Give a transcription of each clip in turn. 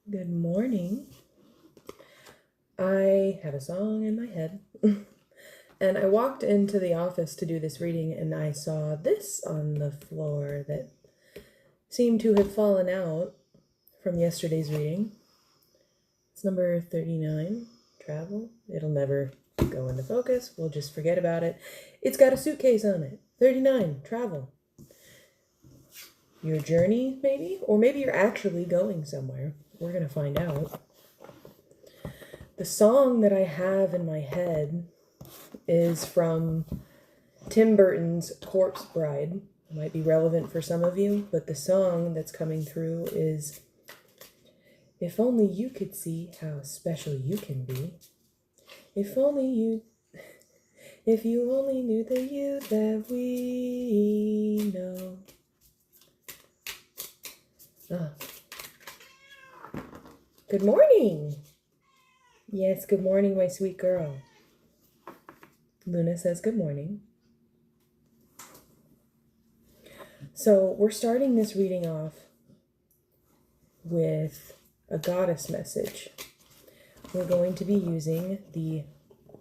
Good morning. I had a song in my head and I walked into the office to do this reading and I saw this on the floor that seemed to have fallen out from yesterday's reading. It's number 39, Travel. It'll never go into focus. We'll just forget about it. It's got a suitcase on it. 39, Travel. Your journey, maybe? Or maybe you're actually going somewhere. We're going to find out. The song that I have in my head is from Tim Burton's Corpse Bride. It might be relevant for some of you, but the song that's coming through is If Only You Could See How Special You Can Be. If you only knew the you that we know. Good morning. Yes, good morning, my sweet girl. Luna says good morning. So we're starting this reading off with a goddess message. We're going to be using the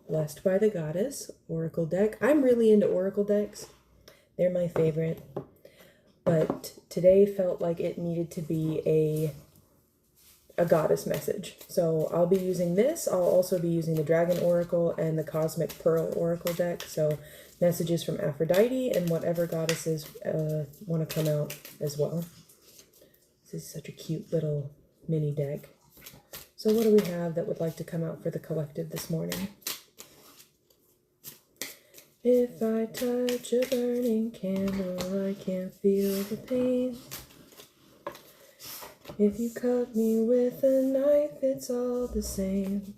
Blessed by the Goddess Oracle deck. I'm really into Oracle decks. They're my favorite. But today felt like it needed to be a goddess message. So I'll be using this. I'll also be using the Dragon Oracle and the Cosmic Pearl Oracle deck. So messages from Aphrodite and whatever goddesses want to come out as well. This is such a cute little mini deck. So what do we have that would like to come out for the collective this morning? If I touch a burning candle, I can't feel the pain. If you cut me with a knife, it's all the same.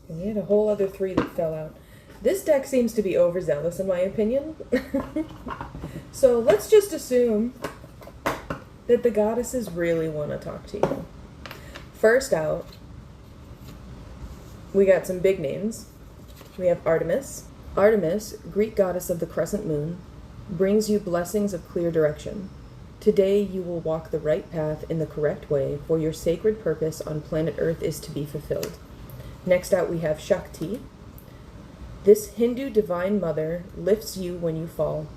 Okay, we had a whole other 3 that fell out. This deck seems to be overzealous in my opinion. So let's just assume that the goddesses really want to talk to you. First out, we got some big names. We have Artemis. Artemis, Greek goddess of the crescent moon, brings you blessings of clear direction. Today you will walk the right path in the correct way, for your sacred purpose on planet Earth is to be fulfilled. Next out we have Shakti. This Hindu divine mother lifts you when you fall,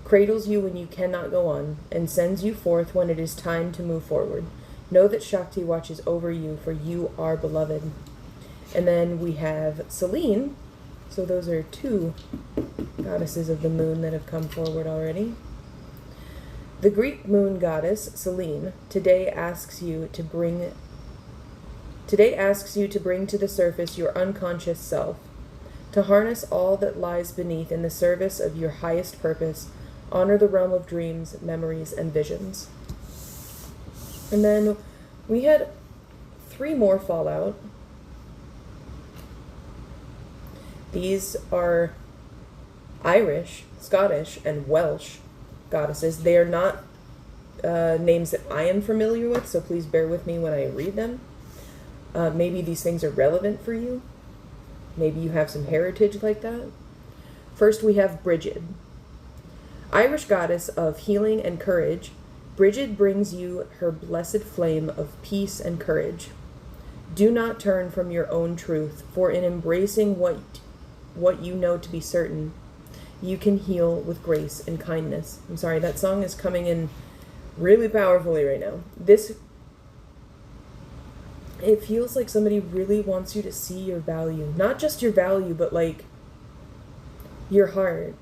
cradles you when you cannot go on, and sends you forth when it is time to move forward. Know that Shakti watches over you, for you are beloved. And then we have Selene. So those are 2 goddesses of the moon that have come forward already. The Greek moon goddess, Selene, today asks you to bring to the surface your unconscious self, to harness all that lies beneath in the service of your highest purpose. Honor the realm of dreams, memories, and visions. And then we had 3 more fall out. These are Irish, Scottish, and Welsh goddesses. They are not names that I am familiar with, so please bear with me when I read them. Maybe these things are relevant for you. Maybe you have some heritage like that. First, we have Brigid. Irish goddess of healing and courage, Brigid brings you her blessed flame of peace and courage. Do not turn from your own truth, for in embracing what you know to be certain, you can heal with grace and kindness. I'm sorry, that song is coming in really powerfully right now. It feels like somebody really wants you to see your value. Not just your value, but like your heart.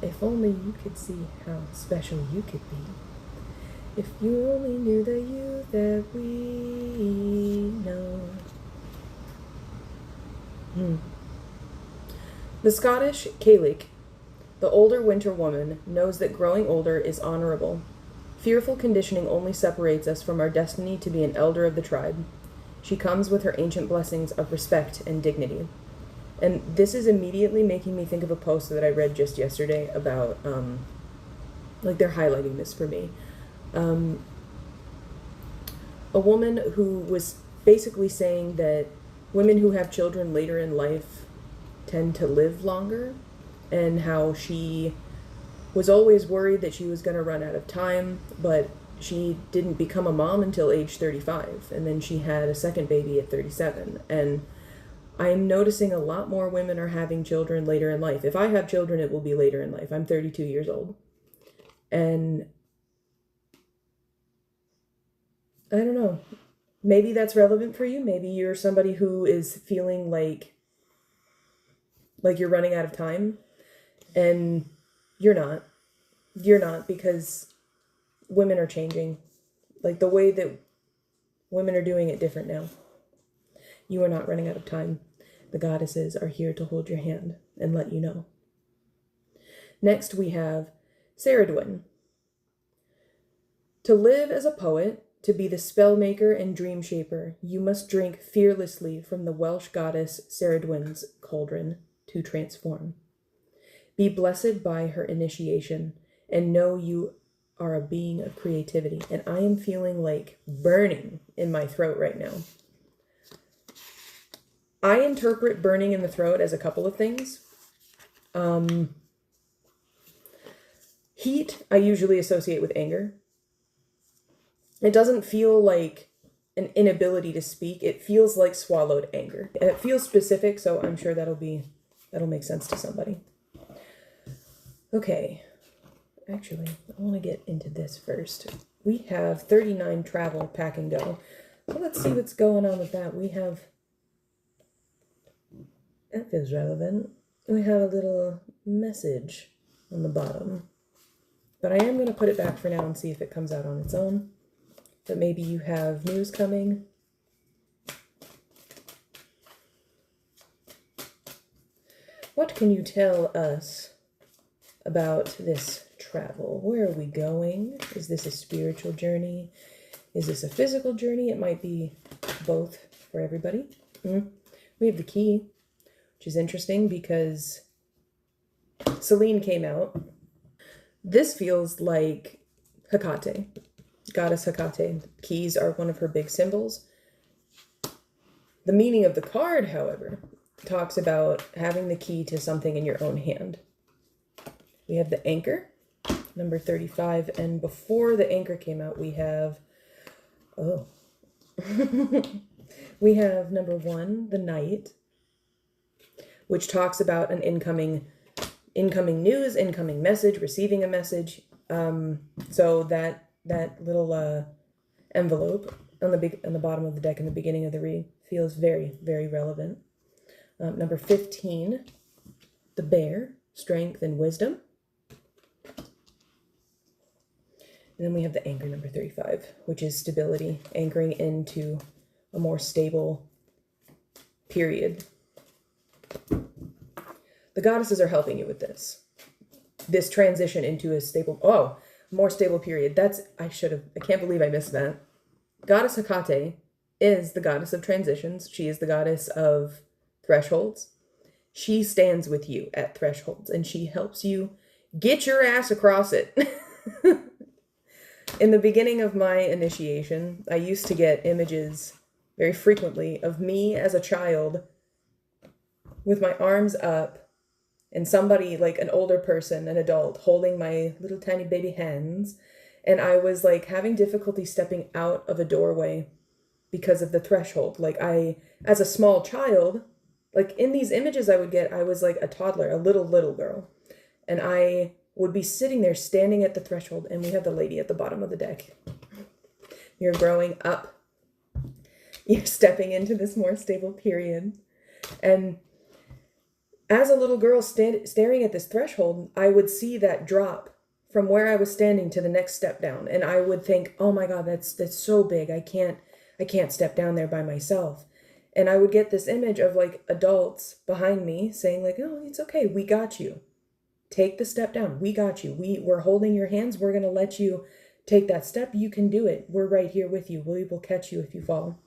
If only you could see how special you could be. If you only knew the you that we know. The Scottish Cailleach, the older winter woman, knows that growing older is honorable. Fearful conditioning only separates us from our destiny to be an elder of the tribe. She comes with her ancient blessings of respect and dignity. And this is immediately making me think of a post that I read just yesterday about, like they're highlighting this for me. A woman who was basically saying that women who have children later in life tend to live longer, and how she was always worried that she was going to run out of time, but she didn't become a mom until age 35, and then she had a second baby at 37. And I'm noticing a lot more women are having children later in life. If I have children, it will be later in life. I'm 32 years old. And I don't know. Maybe that's relevant for you. Maybe you're somebody who is feeling like you're running out of time, and you're not. You're not, because women are changing. Like, the way that women are doing it different now. You are not running out of time. The goddesses are here to hold your hand and let you know. Next, we have Cerridwen. To live as a poet, to be the spellmaker and dream shaper, you must drink fearlessly from the Welsh goddess Cerridwen's cauldron to transform. Be blessed by her initiation, and know you are a being of creativity. And I am feeling like burning in my throat right now. I interpret burning in the throat as a couple of things. Heat, I usually associate with anger. It doesn't feel like an inability to speak. It feels like swallowed anger. And it feels specific, so I'm sure that'll make sense to somebody. Okay. Actually, I want to get into this first. We have 39 travel, pack and go. So let's see what's going on with that. That feels relevant. We have a little message on the bottom. But I am going to put it back for now and see if it comes out on its own. But maybe you have news coming. What can you tell us about this travel? Where are we going? Is this a spiritual journey? Is this a physical journey? It might be both for everybody. We have the key, which is interesting because Selene came out. This feels like Hekate, goddess Hekate. Keys are one of her big symbols. The meaning of the card, however, talks about having the key to something in your own hand. We have the anchor, number 35, and before the anchor came out, we have, we have number 1, the knight, which talks about an incoming news, incoming message, receiving a message. So that little envelope on the bottom of the deck in the beginning of the read feels very, very relevant. Number 15, the bear, strength and wisdom. And then we have the anchor, number 35, which is stability, anchoring into a more stable period. The goddesses are helping you with this transition into a more stable period. I can't believe I missed that. Goddess Hekate is the goddess of transitions. She is the goddess of thresholds. She stands with you at thresholds, and she helps you get your ass across it. In the beginning of my initiation, I used to get images very frequently of me as a child with my arms up and somebody, like an older person, an adult, holding my little tiny baby hands. And I was like having difficulty stepping out of a doorway because of the threshold. Like as a small child, like in these images I would get, I was like a toddler, a little girl. And I would be sitting there standing at the threshold, and we have the lady at the bottom of the deck. You're growing up. You're stepping into this more stable period. And as a little girl staring at this threshold, I would see that drop from where I was standing to the next step down. And I would think, oh my God, that's so big. I can't step down there by myself. And I would get this image of like adults behind me saying like, oh, it's okay. We got you. Take the step down. We got you. We're holding your hands. We're going to let you take that step. You can do it. We're right here with you. We will catch you if you fall.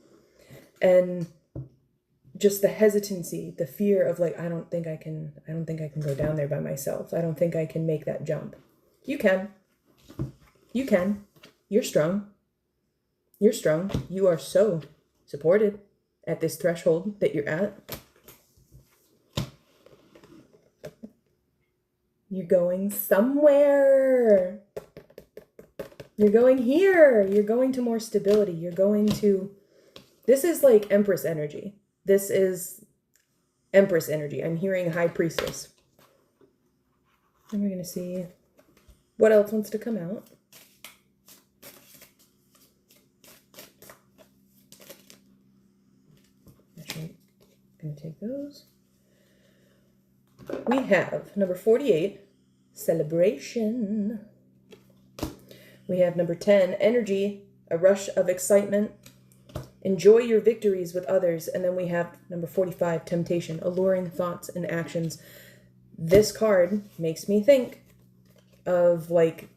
And just the hesitancy, the fear of like, I don't think I can go down there by myself. I don't think I can make that jump. You can. You can. You're strong. You're strong. You are so supported at this threshold that you're at. You're going somewhere. You're going here. You're going to more stability. You're going to... This is like Empress energy. This is Empress energy. I'm hearing High Priestess. And we're going to see what else wants to come out. Actually, I'm going to take those. We have number 48, celebration. We have number 10, energy, a rush of excitement. Enjoy your victories with others. And then we have number 45, temptation, alluring thoughts and actions. This card makes me think of like,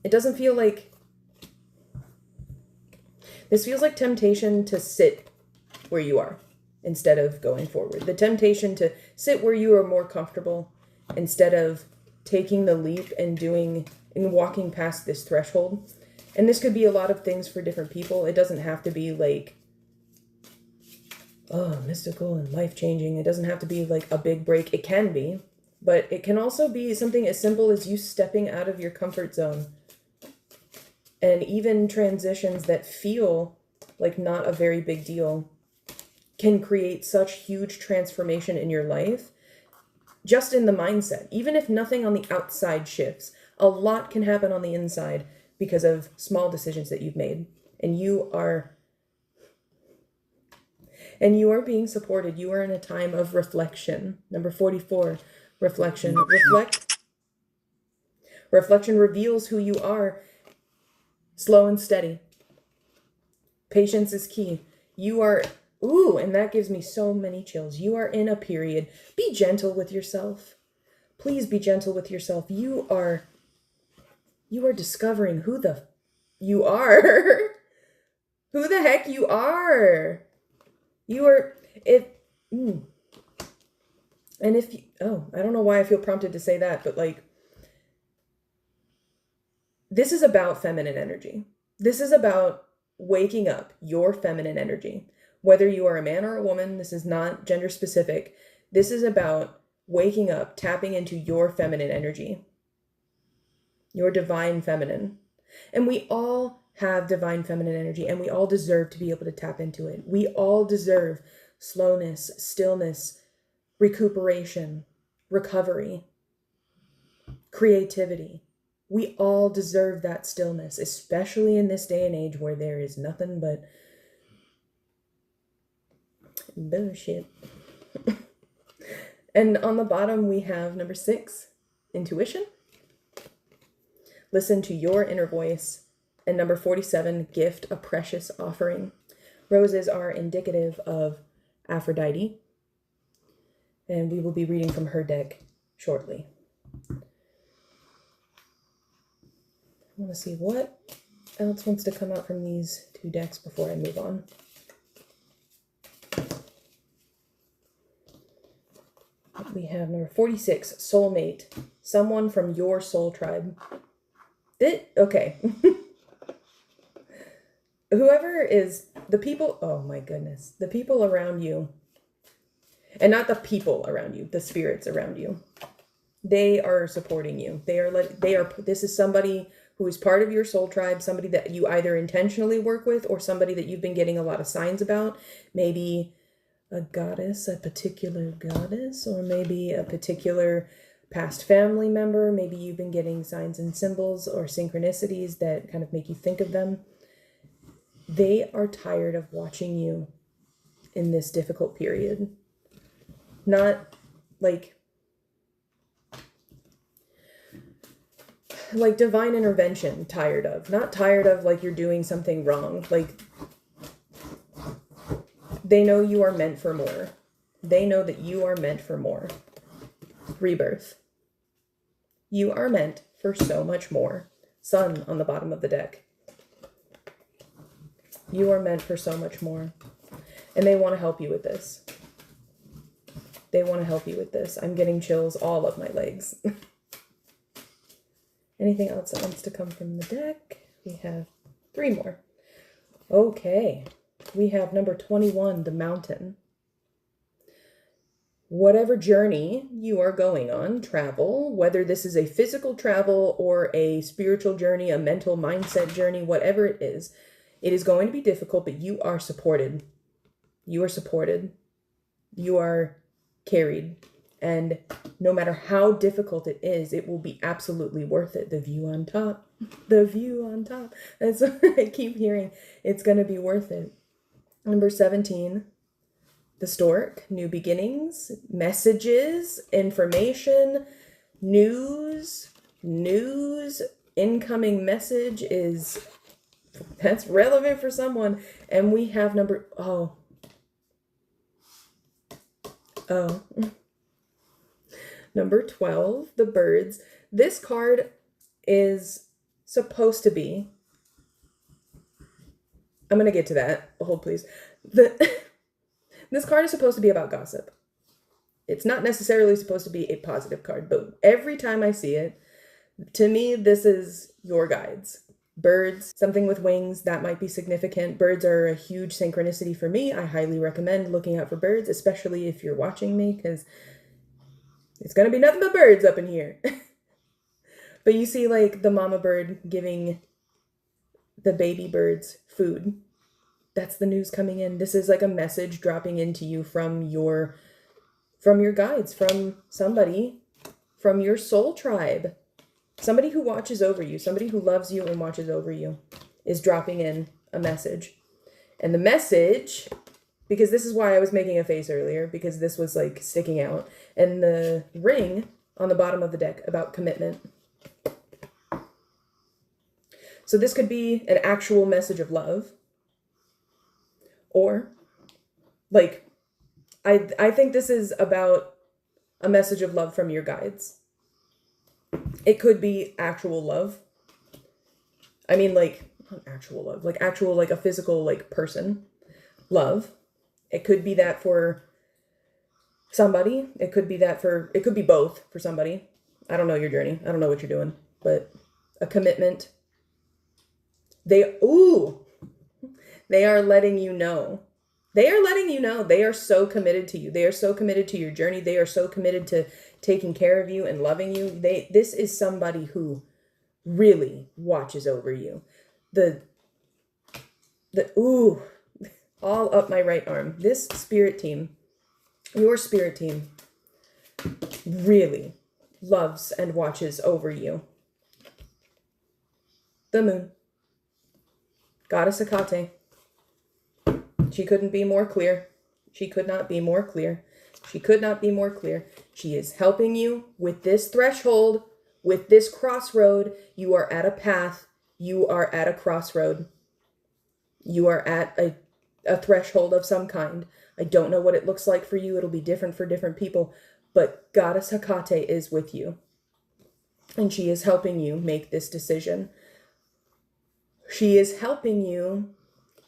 it doesn't feel like, this feels like temptation to sit where you are instead of going forward. The temptation to sit where you are more comfortable instead of taking the leap and walking past this threshold. And this could be a lot of things for different people. It doesn't have to be like, oh, mystical and life-changing. It doesn't have to be like a big break. It can be, but it can also be something as simple as you stepping out of your comfort zone. And even transitions that feel like not a very big deal can create such huge transformation in your life, just in the mindset. Even if nothing on the outside shifts, a lot can happen on the inside because of small decisions that you've made. And you are being supported. You are in a time of reflection. Number 44, reflection. Reflection reveals who you are. Slow and steady. Patience is key. You are, ooh, and that gives me so many chills. You are in a period. Be gentle with yourself. Please be gentle with yourself. You are discovering who you are. Who the heck you are. You are, and if you, I don't know why I feel prompted to say that, but like, this is about feminine energy. This is about waking up your feminine energy. Whether you are a man or a woman, this is not gender specific. This is about waking up, tapping into your feminine energy. Your divine feminine. And we all have divine feminine energy, and we all deserve to be able to tap into it. We all deserve slowness, stillness, recuperation, recovery, creativity. We all deserve that stillness, especially in this day and age where there is nothing but bullshit. And on the bottom, we have number 6, intuition. Listen to your inner voice. And number 47, gift a precious offering. Roses are indicative of Aphrodite. And we will be reading from her deck shortly. I want to see what else wants to come out from these 2 decks before I move on. We have number 46, soulmate. Someone from your soul tribe. Okay. Whoever is the people, oh my goodness, the people around you, and not the people around you, the spirits around you, they are supporting you. This is somebody who is part of your soul tribe, somebody that you either intentionally work with or somebody that you've been getting a lot of signs about. Maybe a goddess, a particular goddess, or maybe a particular past family member. Maybe you've been getting signs and symbols or synchronicities that kind of make you think of them. They are tired of watching you in this difficult period. Not like divine intervention, tired of. Not tired of like you're doing something wrong. Like, they know you are meant for more. They know that you are meant for more. Rebirth. You are meant for so much more. Sun on the bottom of the deck. You are meant for so much more. And they want to help you with this. They want to help you with this. I'm getting chills all up my legs. Anything else that wants to come from the deck? We have 3 more. Okay. we have number 21, the mountain. Whatever journey you are going on, travel, whether this is a physical travel or a spiritual journey, a mental mindset journey, whatever it is going to be difficult, but you are supported. You are supported. You are carried. And no matter how difficult it is, it will be absolutely worth it. The view on top. The view on top. That's what I keep hearing. It's going to be worth it. Number 17, the stork. New beginnings, messages, information, news, incoming message that's relevant for someone. And we have number, oh. Number 12, the birds. This card is supposed to be, I'm going to get to that. Hold, please. This card is supposed to be about gossip. It's not necessarily supposed to be a positive card, but every time I see it, to me, this is your guides. Birds, something with wings, that might be significant. Birds are a huge synchronicity for me. I highly recommend looking out for birds, especially if you're watching me, because it's going to be nothing but birds up in here. But you see like the mama bird giving the baby birds food. That's the news coming in. This is like a message dropping into you from your guides, from somebody, from your soul tribe. Somebody who watches over you, somebody who loves you and watches over you is dropping in a message. And the message, because this is why I was making a face earlier, because this was like sticking out. And the ring on the bottom of the deck about commitment. So this could be an actual message of love. Or, like, I think this is about a message of love from your guides. It could be actual love. I mean, like, not actual love. Like, actual, like, a physical, like, person. Love. It could be that for somebody. It could be both for somebody. I don't know your journey. I don't know what you're doing. But a commitment. They are letting you know. They are letting you know. They are so committed to you. They are so committed to your journey. They are so committed to taking care of you and loving you. This is somebody who really watches over you. All up my right arm. This spirit team, your spirit team, really loves and watches over you. The moon. Goddess Hekate. She couldn't be more clear. She could not be more clear. She could not be more clear. She is helping you with this threshold, with this crossroad. You are at a path. You are at a crossroad. You are at a threshold of some kind. I don't know what it looks like for you. It'll be different for different people. But Goddess Hekate is with you. And she is helping you make this decision. She is helping you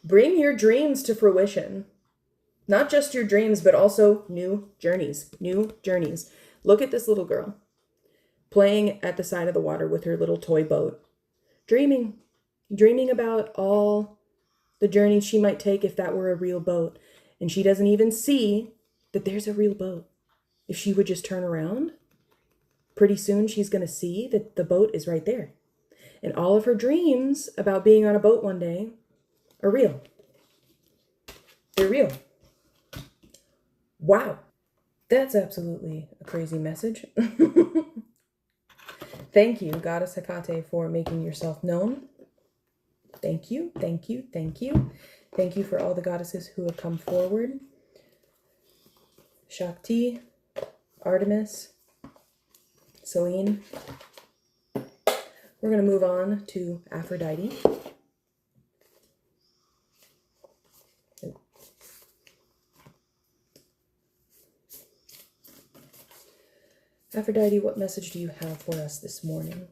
bring your dreams to fruition. Not just your dreams, but also new journeys. New journeys. Look at this little girl playing at the side of the water with her little toy boat. Dreaming about all the journeys she might take if that were a real boat. And she doesn't even see that there's a real boat. If she would just turn around, pretty soon she's going to see that the boat is right there. And all of her dreams about being on a boat one day are real. They're real. Wow. That's absolutely a crazy message. Thank you, Goddess Hekate, for making yourself known. Thank you, thank you, thank you. Thank you for all the goddesses who have come forward. Shakti, Artemis, Selene. We're going to move on to Aphrodite. Aphrodite, what message do you have for us this morning?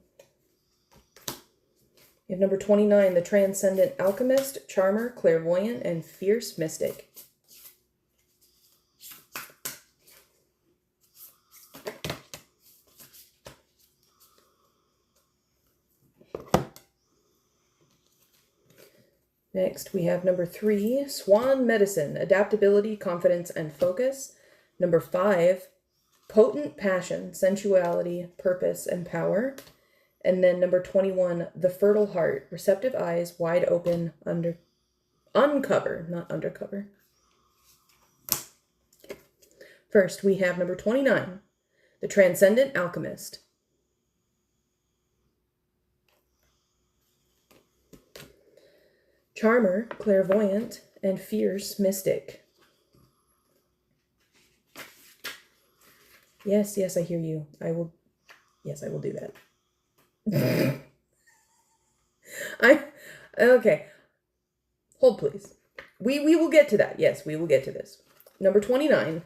You have number 29, the transcendent alchemist, charmer, clairvoyant, and fierce mystic. Next, we have number 3, Swan Medicine, adaptability, confidence, and focus. Number 5, Potent Passion, sensuality, purpose, and power. And then number 21, The Fertile Heart, receptive eyes, wide open, uncover, not undercover. First, we have number 29, The Transcendent Alchemist. Charmer, clairvoyant, and fierce mystic. Yes, I hear you. I will do that. Okay. Hold, please. We will get to that. Yes, we will get to this. Number 29.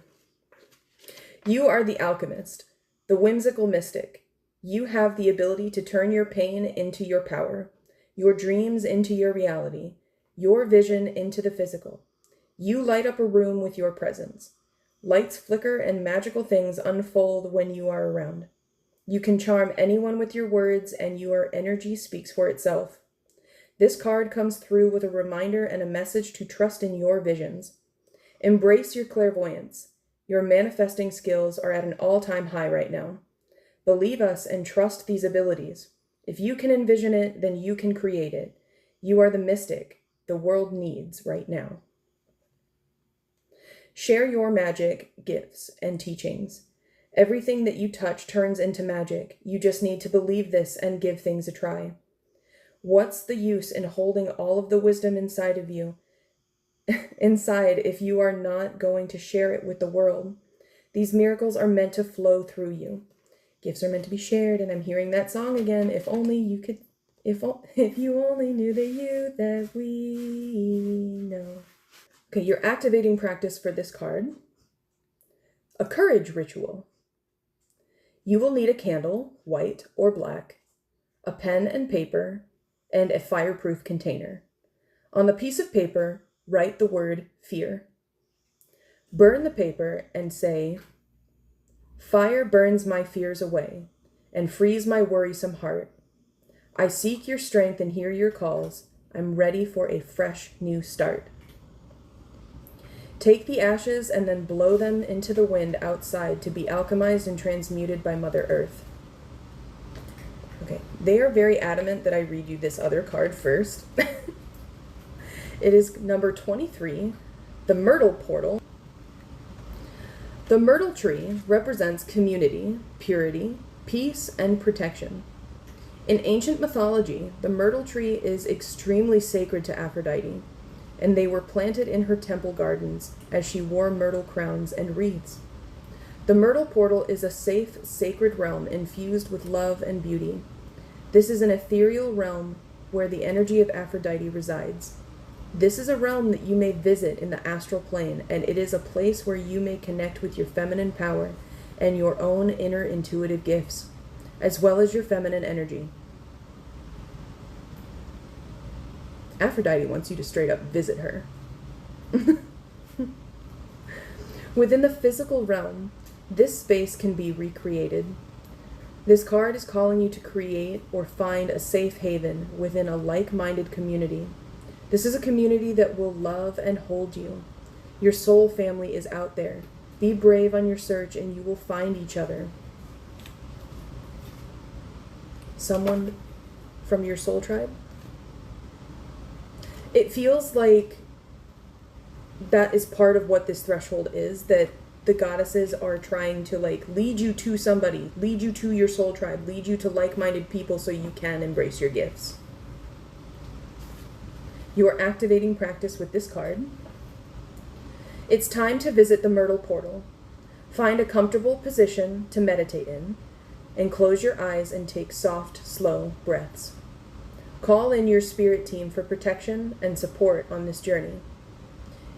You are the alchemist, the whimsical mystic. You have the ability to turn your pain into your power, your dreams into your reality, your vision into the physical. You light up a room with your presence. Lights flicker and magical things unfold when you are around. You can charm anyone with your words, and your energy speaks for itself. This card comes through with a reminder and a message to trust in your visions. Embrace your clairvoyance. Your manifesting skills are at an all-time high right now. Believe us and trust these abilities. If you can envision it, then you can create it. You are the mystic the world needs right now. Share your magic, gifts, and teachings. Everything that you touch turns into magic. You just need to believe this and give things a try. What's the use in holding all of the wisdom inside of you, if you are not going to share it with the world? These miracles are meant to flow through you. Gifts are meant to be shared, and I'm hearing that song again. If only you could, if you only knew the you that we know. Okay, your activating practice for this card. A courage ritual. You will need a candle, white or black, a pen and paper, and a fireproof container. On the piece of paper, write the word fear. Burn the paper and say, "Fire burns my fears away and frees my worrisome heart. I seek your strength and hear your calls. I'm ready for a fresh new start." Take the ashes and then blow them into the wind outside to be alchemized and transmuted by Mother Earth. Okay, they are very adamant that I read you this other card first. It is number 23, the Myrtle Portal. The myrtle tree represents community, purity, peace, and protection. In ancient mythology, the myrtle tree is extremely sacred to Aphrodite, and they were planted in her temple gardens as she wore myrtle crowns and wreaths. The myrtle portal is a safe, sacred realm infused with love and beauty. This is an ethereal realm where the energy of Aphrodite resides. This is a realm that you may visit in the astral plane, and it is a place where you may connect with your feminine power and your own inner intuitive gifts, as well as your feminine energy. Aphrodite wants you to straight up visit her. Within the physical realm, this space can be recreated. This card is calling you to create or find a safe haven within a like-minded community. This is a community that will love and hold you. Your soul family is out there. Be brave on your search and you will find each other. Someone from your soul tribe? It feels like that is part of what this threshold is, that the goddesses are trying to lead you to somebody, lead you to your soul tribe, lead you to like-minded people so you can embrace your gifts. You are activating practice with this card. It's time to visit the Myrtle Portal. Find a comfortable position to meditate in, and close your eyes and take soft, slow breaths. Call in your spirit team for protection and support on this journey.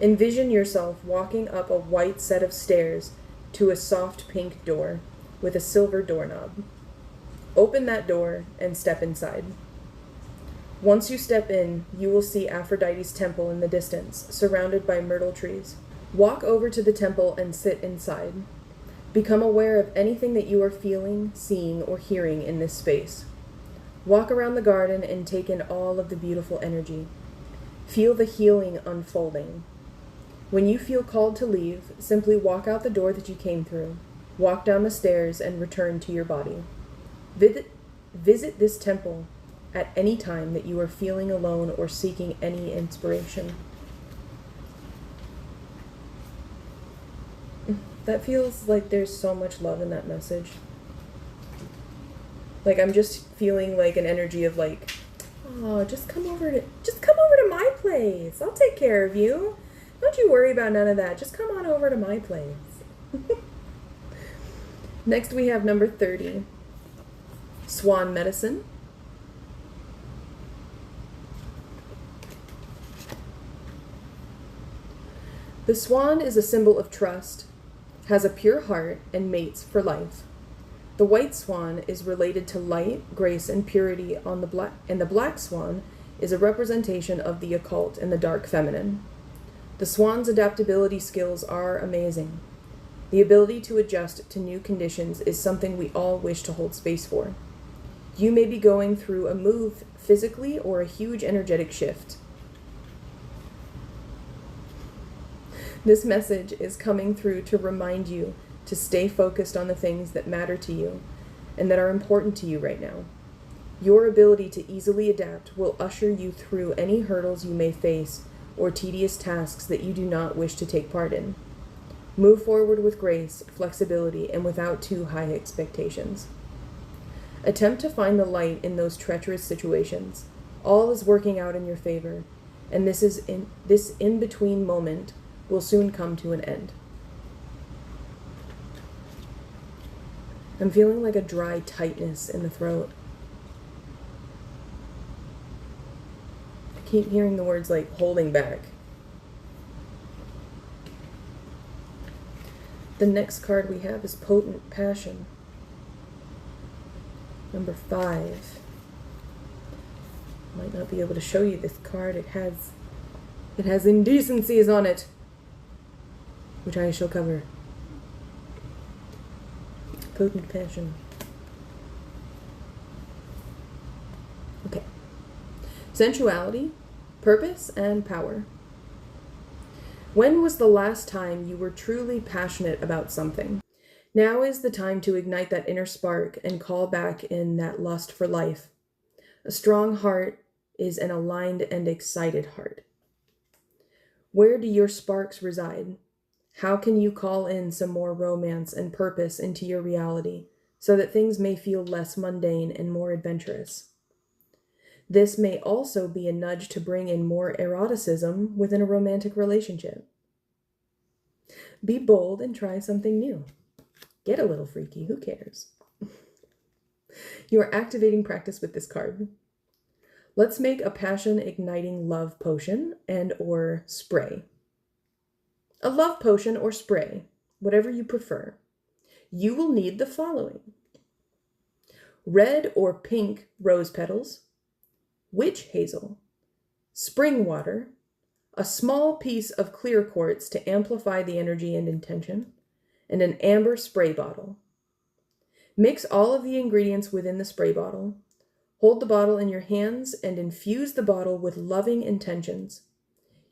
Envision yourself walking up a white set of stairs to a soft pink door with a silver doorknob. Open that door and step inside. Once you step in, you will see Aphrodite's temple in the distance, surrounded by myrtle trees. Walk over to the temple and sit inside. Become aware of anything that you are feeling, seeing, or hearing in this space. Walk around the garden and take in all of the beautiful energy. Feel the healing unfolding. When you feel called to leave, simply walk out the door that you came through, walk down the stairs, and return to your body. Visit this temple at any time that you are feeling alone or seeking any inspiration. That feels like there's so much love in that message. Like, I'm just feeling like an energy of like, oh, just come over to my place. I'll take care of you. Don't you worry about none of that. Just come on over to my place. Next we have number 30, Swan Medicine. The swan is a symbol of trust, has a pure heart, and mates for life. The white swan is related to light, grace, and purity and the black swan is a representation of the occult and the dark feminine. The swan's adaptability skills are amazing. The ability to adjust to new conditions is something we all wish to hold space for. You may be going through a move physically or a huge energetic shift. This message is coming through to remind you to stay focused on the things that matter to you and that are important to you right now. Your ability to easily adapt will usher you through any hurdles you may face or tedious tasks that you do not wish to take part in. Move forward with grace, flexibility, and without too high expectations. Attempt to find the light in those treacherous situations. All is working out in your favor, and this in-between moment will soon come to an end. I'm feeling like a dry tightness in the throat. I keep hearing the words like holding back. The next card we have is Potent Passion. Number 5. Might not be able to show you this card. It has indecencies on it, which I shall cover. Potent Passion. Okay. Sensuality, purpose, and power. When was the last time you were truly passionate about something? Now is the time to ignite that inner spark and call back in that lust for life. A strong heart is an aligned and excited heart. Where do your sparks reside? How can you call in some more romance and purpose into your reality so that things may feel less mundane and more adventurous? This may also be a nudge to bring in more eroticism within a romantic relationship. Be bold and try something new. Get a little freaky, who cares? You are activating practice with this card. Let's make a passion-igniting love potion and or spray. A love potion or spray, whatever you prefer. You will need the following: red or pink rose petals, witch hazel, spring water, a small piece of clear quartz to amplify the energy and intention, and an amber spray bottle. Mix all of the ingredients within the spray bottle. Hold the bottle in your hands and infuse the bottle with loving intentions.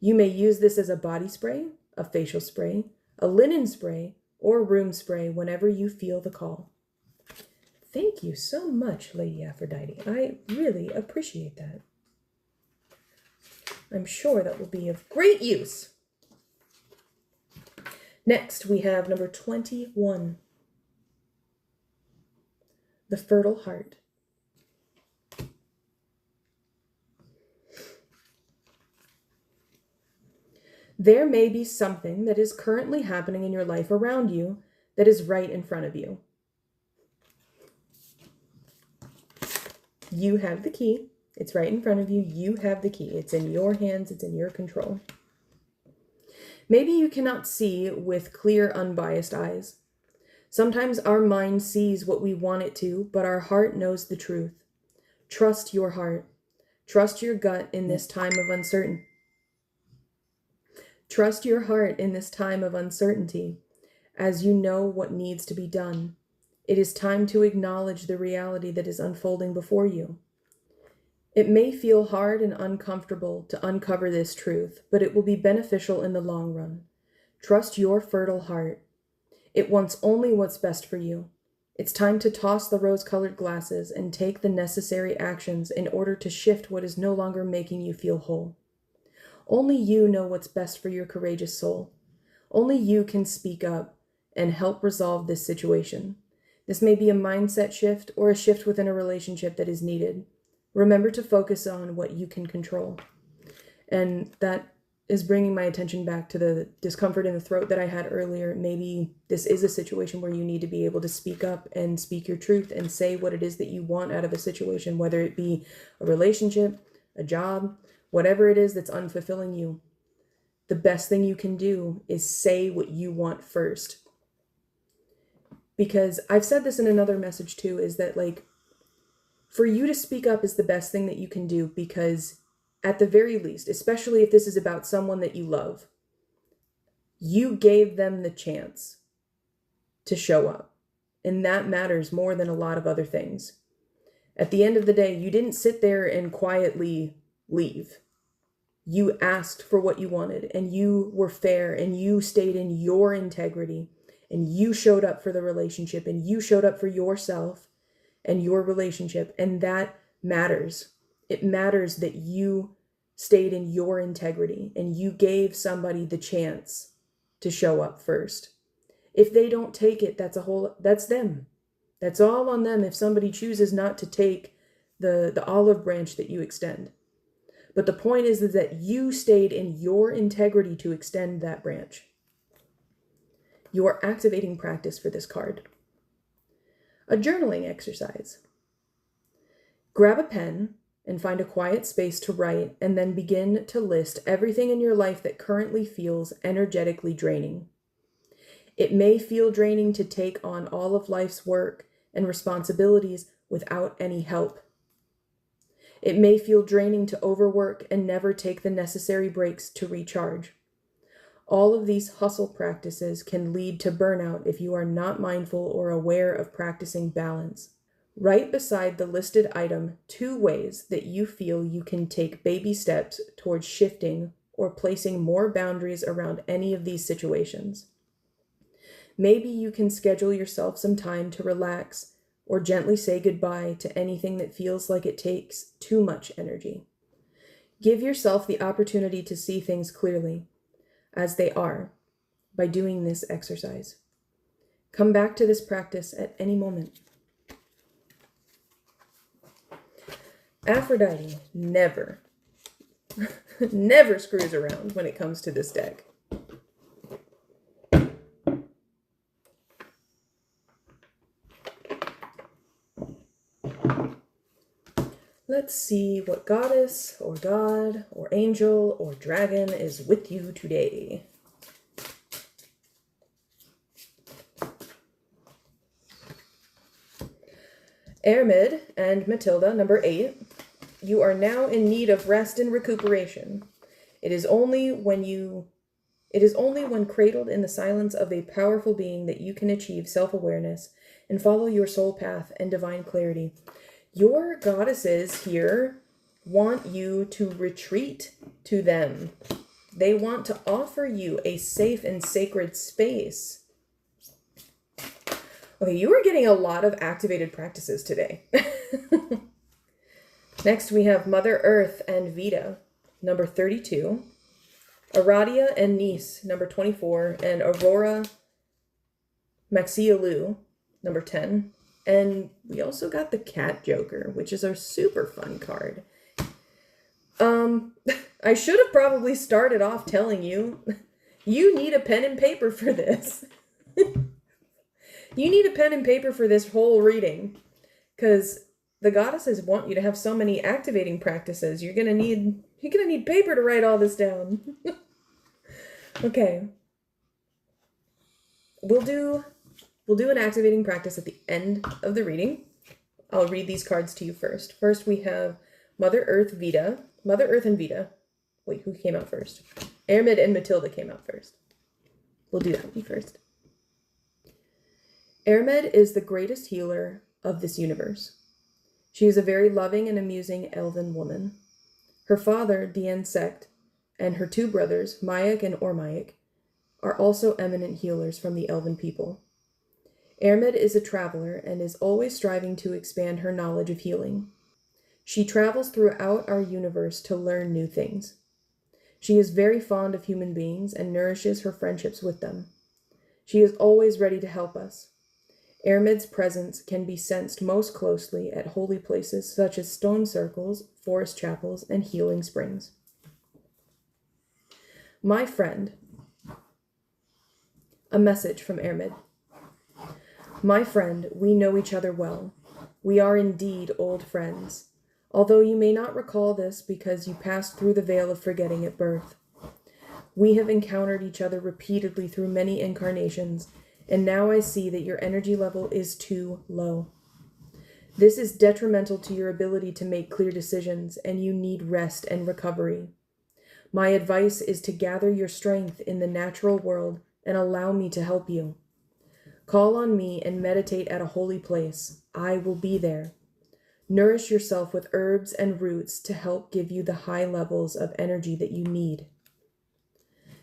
You may use this as a body spray, a facial spray, a linen spray, or room spray whenever you feel the call. Thank you so much, Lady Aphrodite. I really appreciate that. I'm sure that will be of great use. Next, we have number 21, the fertile heart. There may be something that is currently happening in your life around you that is right in front of you. You have the key. It's right in front of you. You have the key. It's in your hands. It's in your control. Maybe you cannot see with clear, unbiased eyes. Sometimes our mind sees what we want it to, but our heart knows the truth. Trust your heart. Trust your gut in this time of uncertainty. Trust your heart in this time of uncertainty, as you know what needs to be done. It is time to acknowledge the reality that is unfolding before you. It may feel hard and uncomfortable to uncover this truth, but it will be beneficial in the long run. Trust your fertile heart. It wants only what's best for you. It's time to toss the rose-colored glasses and take the necessary actions in order to shift what is no longer making you feel whole. Only you know what's best for your courageous soul. Only you can speak up and help resolve this situation. This may be a mindset shift or a shift within a relationship that is needed. Remember to focus on what you can control. And that is bringing my attention back to the discomfort in the throat that I had earlier. Maybe this is a situation where you need to be able to speak up and speak your truth and say what it is that you want out of a situation, whether it be a relationship, a job, whatever it is that's unfulfilling you. The best thing you can do is say what you want first. Because I've said this in another message too, is that for you to speak up is the best thing that you can do, because at the very least, especially if this is about someone that you love, you gave them the chance to show up. And that matters more than a lot of other things. At the end of the day, you didn't sit there and quietly leave. You asked for what you wanted, and you were fair, and you stayed in your integrity, and you showed up for the relationship, and you showed up for yourself and your relationship, and that matters. It matters that you stayed in your integrity and you gave somebody the chance to show up first. If they don't take it, that's them. That's all on them if somebody chooses not to take the olive branch that you extend. But the point is that you stayed in your integrity to extend that branch. You are activating practice for this card. A journaling exercise. Grab a pen and find a quiet space to write, and then begin to list everything in your life that currently feels energetically draining. It may feel draining to take on all of life's work and responsibilities without any help. It may feel draining to overwork and never take the necessary breaks to recharge. All of these hustle practices can lead to burnout if you are not mindful or aware of practicing balance. Write beside the listed item 2 ways that you feel you can take baby steps towards shifting or placing more boundaries around any of these situations. Maybe you can schedule yourself some time to relax or gently say goodbye to anything that feels like it takes too much energy. Give yourself the opportunity to see things clearly, as they are, by doing this exercise. Come back to this practice at any moment. Aphrodite never screws around when it comes to this deck. Let's see what goddess or god or angel or dragon is with you today. Ermid and Matilda, number 8. You are now in need of rest and recuperation. It is only when cradled in the silence of a powerful being that you can achieve self-awareness and follow your soul path and divine clarity. Your goddesses here want you to retreat to them. They want to offer you a safe and sacred space. Okay, you are getting a lot of activated practices today. Next, we have Mother Earth and Vita, number 32. Aradia and Nice, number 24. And Aurora Maxialu, number 10. And we also got the Cat Joker, which is our super fun card. I should have probably started off telling you, you need a pen and paper for this. You need a pen and paper for this whole reading, because the goddesses want you to have so many activating practices. You're gonna need paper to write all this down. Okay. We'll do an activating practice at the end of the reading. I'll read these cards to you first. First, we have Mother Earth and Vita. Wait, who came out first? Ermid and Matilda came out first. We'll do that one first. Ermid is the greatest healer of this universe. She is a very loving and amusing elven woman. Her father, Dien Sect, and her two brothers, Mayak and Ormayak, are also eminent healers from the elven people. Ermid is a traveler and is always striving to expand her knowledge of healing. She travels throughout our universe to learn new things. She is very fond of human beings and nourishes her friendships with them. She is always ready to help us. Ermid's presence can be sensed most closely at holy places such as stone circles, forest chapels, and healing springs. My friend. A message from Ermid. My friend, we know each other well. We are indeed old friends, although you may not recall this because you passed through the veil of forgetting at birth. We have encountered each other repeatedly through many incarnations, and now I see that your energy level is too low. This is detrimental to your ability to make clear decisions, and you need rest and recovery. My advice is to gather your strength in the natural world and allow me to help you. Call on me and meditate at a holy place. I will be there. Nourish yourself with herbs and roots to help give you the high levels of energy that you need.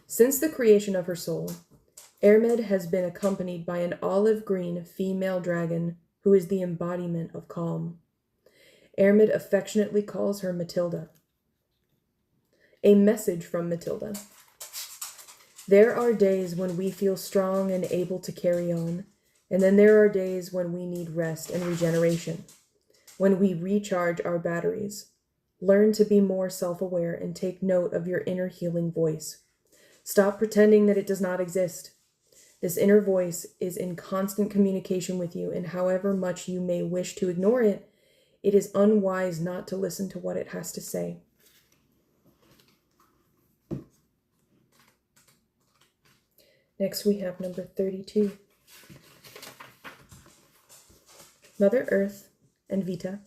Since the creation of her soul, Ermid has been accompanied by an olive green female dragon who is the embodiment of calm. Ermid affectionately calls her Matilda. A message from Matilda. There are days when we feel strong and able to carry on, and then there are days when we need rest and regeneration, when we recharge our batteries. Learn to be more self-aware and take note of your inner healing voice. Stop pretending that it does not exist. This inner voice is in constant communication with you, and however much you may wish to ignore it, it is unwise not to listen to what it has to say. Next we have number 32. Mother Earth and Vita.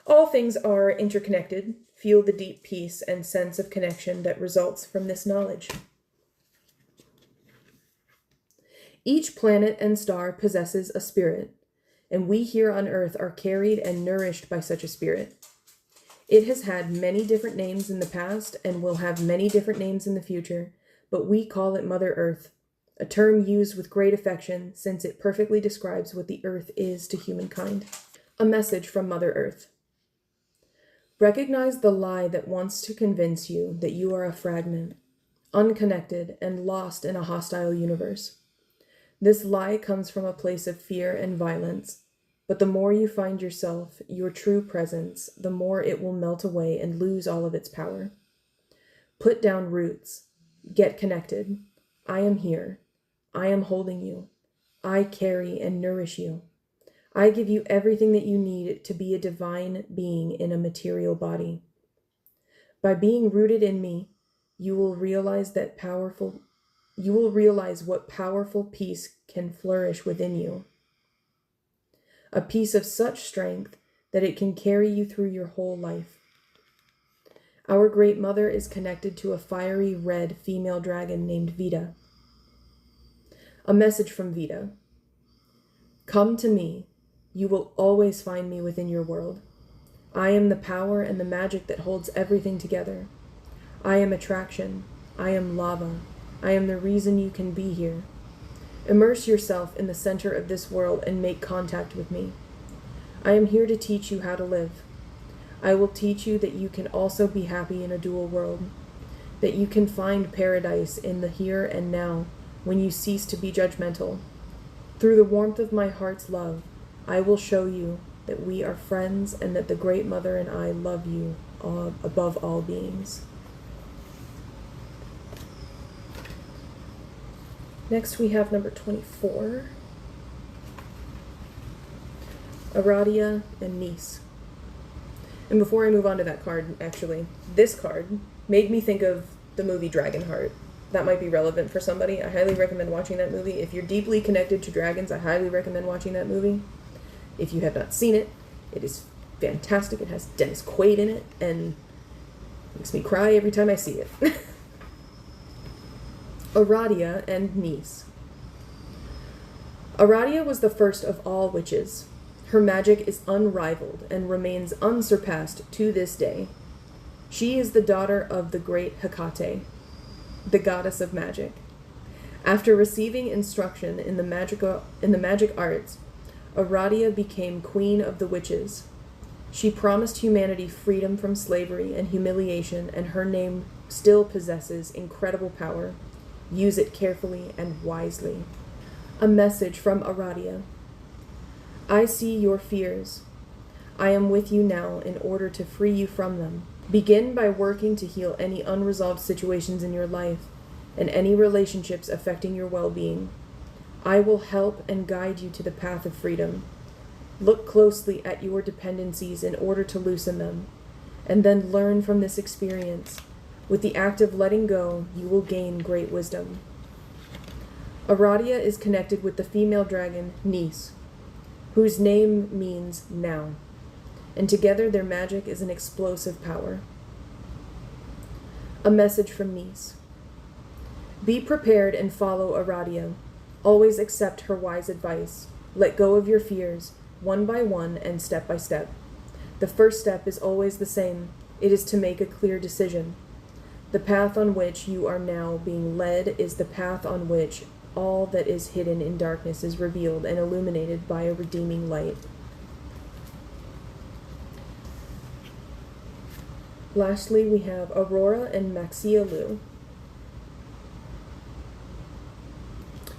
All things are interconnected. Feel the deep peace and sense of connection that results from this knowledge. Each planet and star possesses a spirit, and we here on Earth are carried and nourished by such a spirit. It has had many different names in the past and will have many different names in the future, but we call it Mother Earth, a term used with great affection since it perfectly describes what the Earth is to humankind. A message from Mother Earth. Recognize the lie that wants to convince you that you are a fragment, unconnected, and lost in a hostile universe. This lie comes from a place of fear and violence, but the more you find yourself, your true presence, the more it will melt away and lose all of its power. Put down roots. Get connected. I am here. I am holding you. I carry and nourish you. I give you everything that you need to be a divine being in a material body. By being rooted in me, you will realize what powerful peace can flourish within you. A peace of such strength that it can carry you through your whole life. Our Great Mother is connected to a fiery red female dragon named Vita. A message from Vita. Come to me. You will always find me within your world. I am the power and the magic that holds everything together. I am attraction. I am lava. I am the reason you can be here. Immerse yourself in the center of this world and make contact with me. I am here to teach you how to live. I will teach you that you can also be happy in a dual world, that you can find paradise in the here and now when you cease to be judgmental. Through the warmth of my heart's love, I will show you that we are friends and that the Great Mother and I love you above all beings. Next we have number 24, Aradia and Nice. And before I move on to that card, actually, this card made me think of the movie Dragonheart. That might be relevant for somebody. I highly recommend watching that movie. If you're deeply connected to dragons, I highly recommend watching that movie. If you have not seen it, it is fantastic. It has Dennis Quaid in it, and makes me cry every time I see it. Aradia and Nice. Aradia was the first of all witches. Her magic is unrivaled and remains unsurpassed to this day. She is the daughter of the great Hekate, the goddess of magic. After receiving instruction in the magic arts, Aradia became queen of the witches. She promised humanity freedom from slavery and humiliation, and her name still possesses incredible power. Use it carefully and wisely. A message from Aradia. I see your fears. I am with you now in order to free you from them. Begin by working to heal any unresolved situations in your life and any relationships affecting your well-being. I will help and guide you to the path of freedom. Look closely at your dependencies in order to loosen them, and then learn from this experience. With the act of letting go, you will gain great wisdom. Aradia is connected with the female dragon, Nis, whose name means now, and together their magic is an explosive power. A message from Nis. Be prepared and follow Aradia. Always accept her wise advice. Let go of your fears, one by one and step by step. The first step is always the same. It is to make a clear decision. The path on which you are now being led is the path on which all that is hidden in darkness is revealed and illuminated by a redeeming light. Lastly, we have Aurora and Maxialu.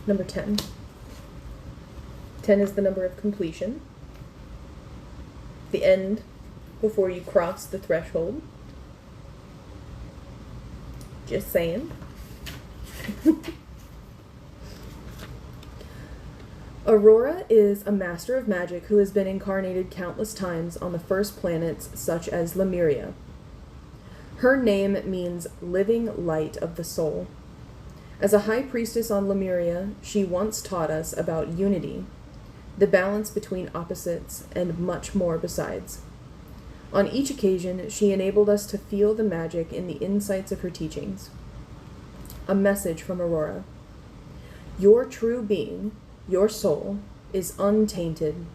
Number 10. 10 is the number of completion. The end before you cross the threshold. Just saying. Aurora is a master of magic who has been incarnated countless times on the first planets such as Lemuria. Her name means living light of the soul. As a high priestess on Lemuria, she once taught us about unity, the balance between opposites, and much more besides. On each occasion, she enabled us to feel the magic in the insights of her teachings. A message from Aurora. Your true being, your soul, is untainted.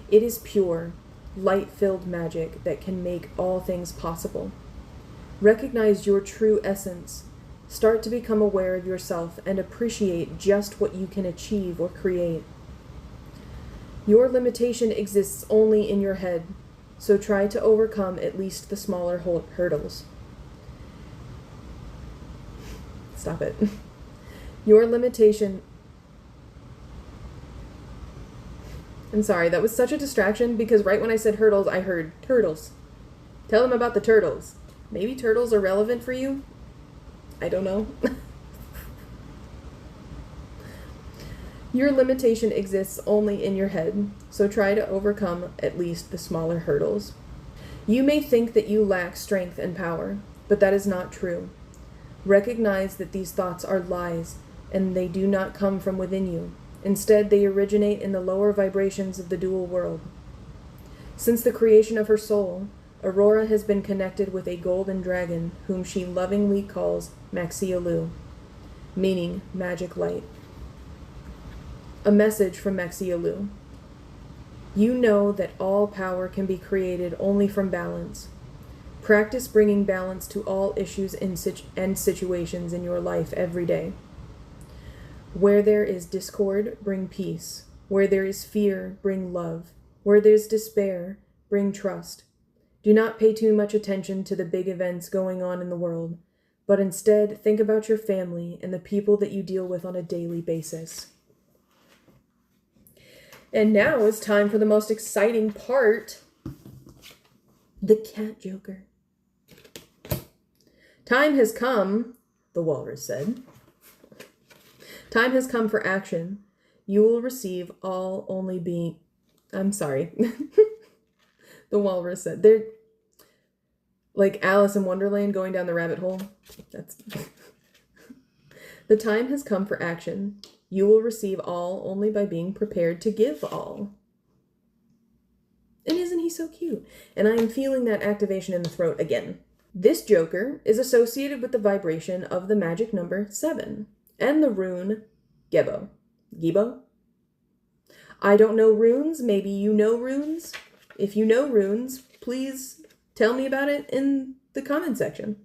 It is pure, light-filled magic that can make all things possible. Recognize your true essence. Start to become aware of yourself and appreciate just what you can achieve or create. Your limitation exists only in your head, so try to overcome at least the smaller hurdles. Stop it. Your limitation... I'm sorry, that was such a distraction because right when I said hurdles, I heard turtles. Tell them about the turtles. Maybe turtles are relevant for you? I don't know. Your limitation exists only in your head, so try to overcome at least the smaller hurdles. You may think that you lack strength and power, but that is not true. Recognize that these thoughts are lies, and they do not come from within you. Instead, they originate in the lower vibrations of the dual world. Since the creation of her soul, Aurora has been connected with a golden dragon, whom she lovingly calls Maxialu, meaning magic light. A message from Maxialu. You know that all power can be created only from balance. Practice bringing balance to all issues and situations in your life every day. Where there is discord, bring peace. Where there is fear, bring love. Where there is despair, bring trust. Do not pay too much attention to the big events going on in the world, but instead think about your family and the people that you deal with on a daily basis. And now it's time for the most exciting part, the cat joker. Time has come, the walrus said. Time has come for action. You will receive all only being... I'm sorry. The walrus said. They're like Alice in Wonderland going down the rabbit hole. That's... The time has come for action. You will receive all only by being prepared to give all. And isn't he so cute? And I am feeling that activation in the throat again. This joker is associated with the vibration of the magic number 7 and the rune Gebo. Gibo? I don't know runes. Maybe you know runes. If you know runes, please tell me about it in the comment section.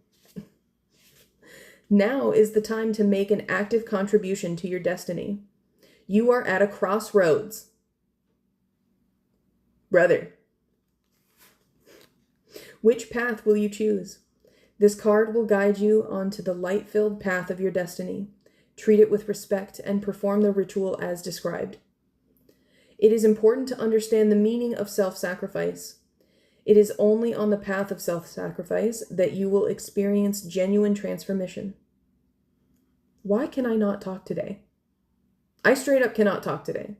Now is the time to make an active contribution to your destiny. You are at a crossroads. Brother, which path will you choose? This card will guide you onto the light-filled path of your destiny. Treat it with respect and perform the ritual as described. It is important to understand the meaning of self-sacrifice. It is only on the path of self-sacrifice that you will experience genuine transformation. Why can I not talk today? I straight up cannot talk today.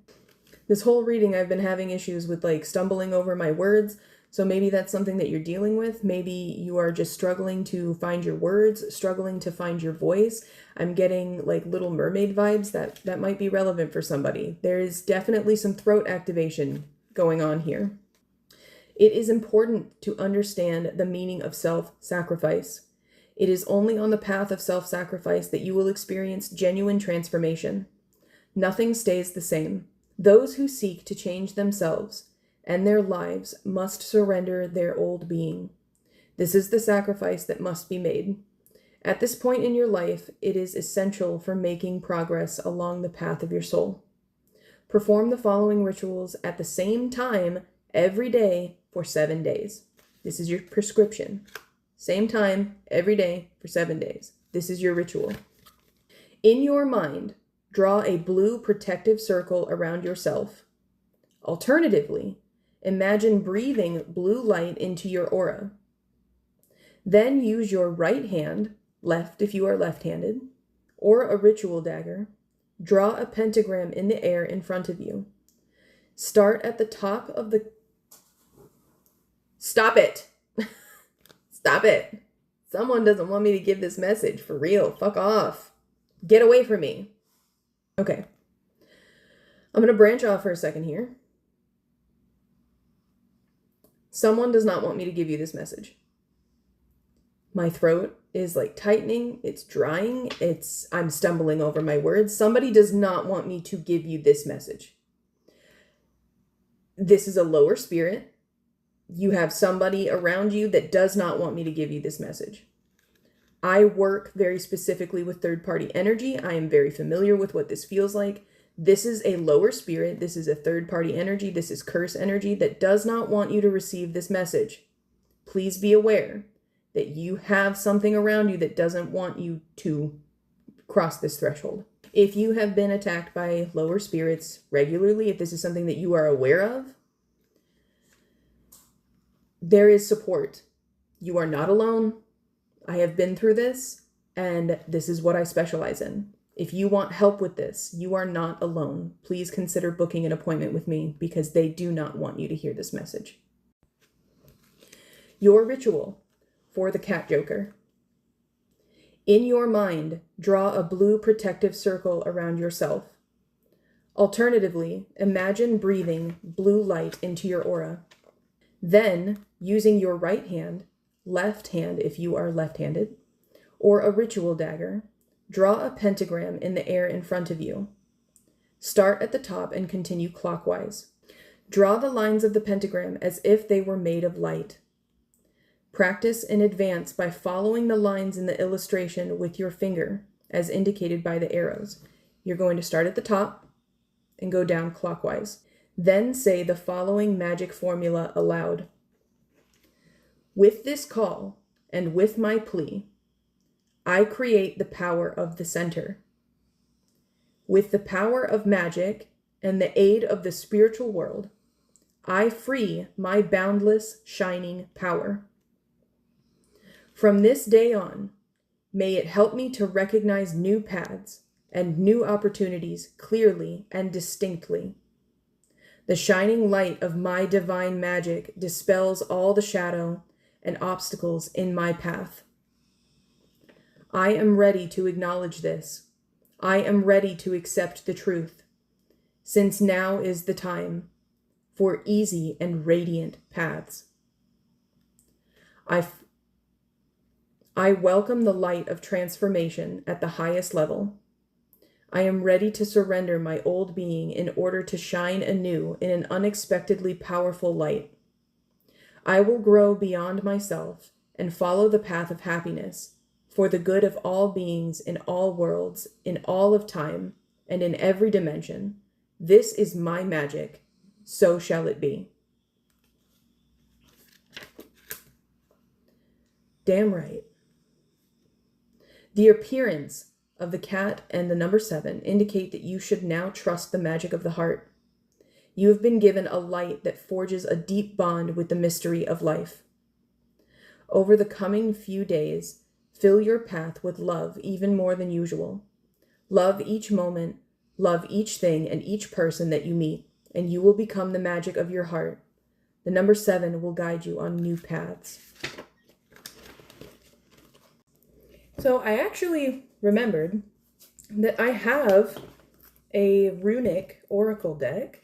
This whole reading I've been having issues with stumbling over my words, so maybe that's something that you're dealing with. Maybe you are just struggling to find your words, struggling to find your voice. I'm getting Little Mermaid vibes that might be relevant for somebody. There is definitely some throat activation going on here. It is important to understand the meaning of self-sacrifice. It is only on the path of self-sacrifice that you will experience genuine transformation. Nothing stays the same. Those who seek to change themselves and their lives must surrender their old being. This is the sacrifice that must be made. At this point in your life, it is essential for making progress along the path of your soul. Perform the following rituals at the same time every day for 7 days. This is your prescription. Same time every day for 7 days. This is your ritual. In your mind, draw a blue protective circle around yourself. Alternatively, imagine breathing blue light into your aura. Then use your right hand, left if you are left-handed, or a ritual dagger. Draw a pentagram in the air in front of you. Start at the top of the... Stop it! Stop it! Someone doesn't want me to give this message, for real. Fuck off. Get away from me. Okay. I'm going to branch off for a second here. Someone does not want me to give you this message. My throat is tightening, it's drying, I'm stumbling over my words. Somebody does not want me to give you this message. This is a lower spirit. You have somebody around you that does not want me to give you this message. I work very specifically with third-party energy. I am very familiar with what this feels like. This is a lower spirit. This is a third-party energy. This is curse energy that does not want you to receive this message. Please be aware that you have something around you that doesn't want you to cross this threshold. If you have been attacked by lower spirits regularly, if this is something that you are aware of, there is support. You are not alone. I have been through this, and this is what I specialize in. If you want help with this, you are not alone. Please consider booking an appointment with me because they do not want you to hear this message. Your ritual for the cat joker. In your mind, draw a blue protective circle around yourself. Alternatively, imagine breathing blue light into your aura. Then, using your right hand, left hand if you are left-handed, or a ritual dagger, draw a pentagram in the air in front of you. Start at the top and continue clockwise. Draw the lines of the pentagram as if they were made of light. Practice in advance by following the lines in the illustration with your finger, as indicated by the arrows. You're going to start at the top and go down clockwise. Then say the following magic formula aloud. With this call and with my plea, I create the power of the center. With the power of magic and the aid of the spiritual world, I free my boundless, shining power. From this day on, may it help me to recognize new paths and new opportunities clearly and distinctly. The shining light of my divine magic dispels all the shadow and obstacles in my path. I am ready to acknowledge this. I am ready to accept the truth, since now is the time for easy and radiant paths. I welcome the light of transformation at the highest level. I am ready to surrender my old being in order to shine anew in an unexpectedly powerful light. I will grow beyond myself and follow the path of happiness for the good of all beings in all worlds, in all of time, and in every dimension. This is my magic. So shall it be. Damn right. The appearance of the cat and the number 7 indicate that you should now trust the magic of the heart. You have been given a light that forges a deep bond with the mystery of life. Over the coming few days, fill your path with love even more than usual. Love each moment, love each thing and each person that you meet, and you will become the magic of your heart. The number 7 will guide you on new paths. So I actually remembered that I have a runic oracle deck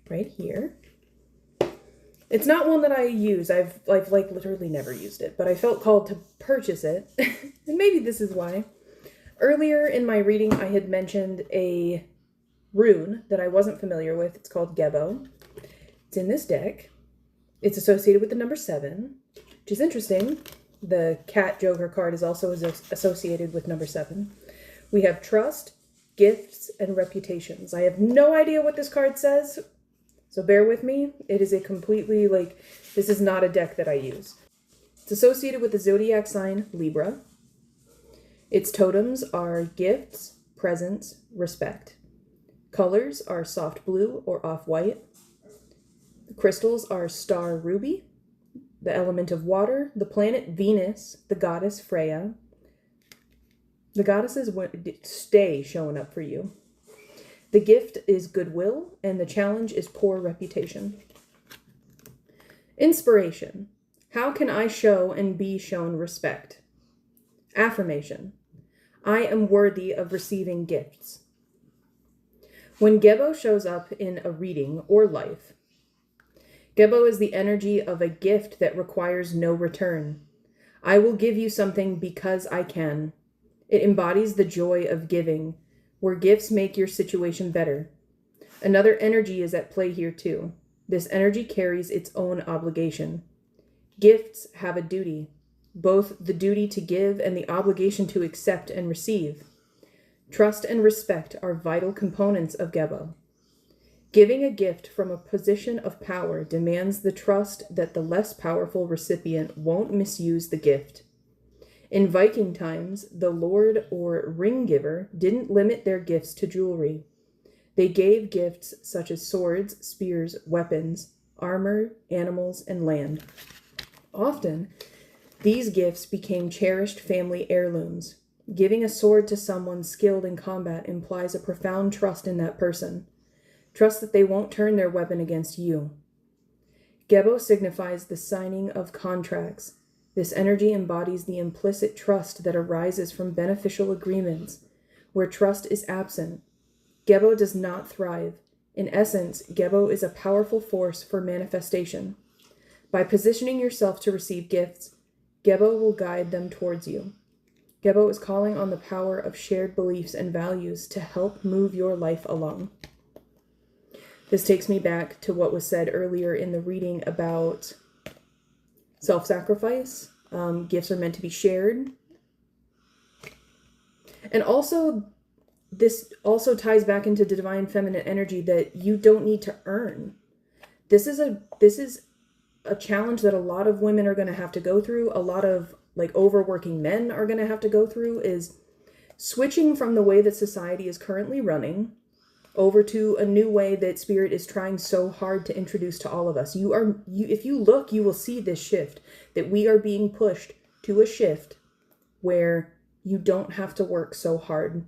right here. It's not one that I use. I've literally never used it, but I felt called to purchase it. And maybe this is why. Earlier in my reading, I had mentioned a rune that I wasn't familiar with. It's called Gebo. It's in this deck. It's associated with the number 7, which is interesting. The cat joker card is also associated with number 7. We have trust, gifts, and reputations. I have no idea what this card says, so bear with me. It is a completely, this is not a deck that I use. It's associated with the zodiac sign Libra. Its totems are gifts, presents, respect. Colors are soft blue or off-white. The crystals are star ruby, the element of water, the planet Venus, the goddess Freya. The goddesses stay showing up for you. The gift is goodwill, and the challenge is poor reputation. Inspiration. How can I show and be shown respect? Affirmation. I am worthy of receiving gifts. When Gebo shows up in a reading or life, Gebo is the energy of a gift that requires no return. I will give you something because I can. It embodies the joy of giving, where gifts make your situation better. Another energy is at play here too. This energy carries its own obligation. Gifts have a duty, both the duty to give and the obligation to accept and receive. Trust and respect are vital components of Gebo. Giving a gift from a position of power demands the trust that the less powerful recipient won't misuse the gift. In Viking times, the lord or ring giver didn't limit their gifts to jewelry. They gave gifts such as swords, spears, weapons, armor, animals, and land. Often, these gifts became cherished family heirlooms. Giving a sword to someone skilled in combat implies a profound trust in that person. Trust that they won't turn their weapon against you. Gebo signifies the signing of contracts. This energy embodies the implicit trust that arises from beneficial agreements. Where trust is absent, Gebo does not thrive. In essence, Gebo is a powerful force for manifestation. By positioning yourself to receive gifts, Gebo will guide them towards you. Gebo is calling on the power of shared beliefs and values to help move your life along. This takes me back to what was said earlier in the reading about self-sacrifice. Gifts are meant to be shared. And also, this also ties back into the divine feminine energy that you don't need to earn. This is a challenge that a lot of women are going to have to go through. A lot of overworking men are going to have to go through, is switching from the way that society is currently running over to a new way that Spirit is trying so hard to introduce to all of us. If you look, you will see this shift, that we are being pushed to a shift where you don't have to work so hard,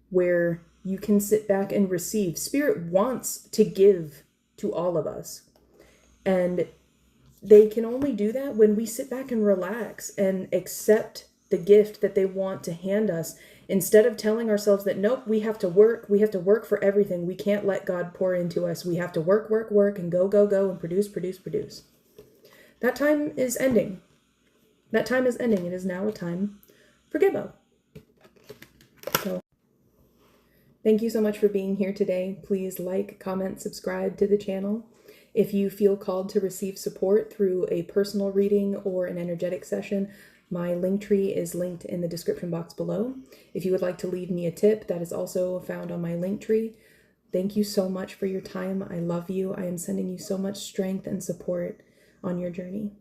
where you can sit back and receive. Spirit wants to give to all of us. And they can only do that when we sit back and relax and accept the gift that they want to hand us, instead of telling ourselves that, nope, we have to work for everything. We can't let God pour into us. We have to work, and go, and produce. That time is ending. It is now a time for Gebo. So Thank you so much for being here today. Please like, comment, subscribe to the channel. If you feel called to receive support through a personal reading or an energetic session, my link tree is linked in the description box below. If you would like to leave me a tip, that is also found on my link tree. Thank you so much for your time. I love you. I am sending you so much strength and support on your journey.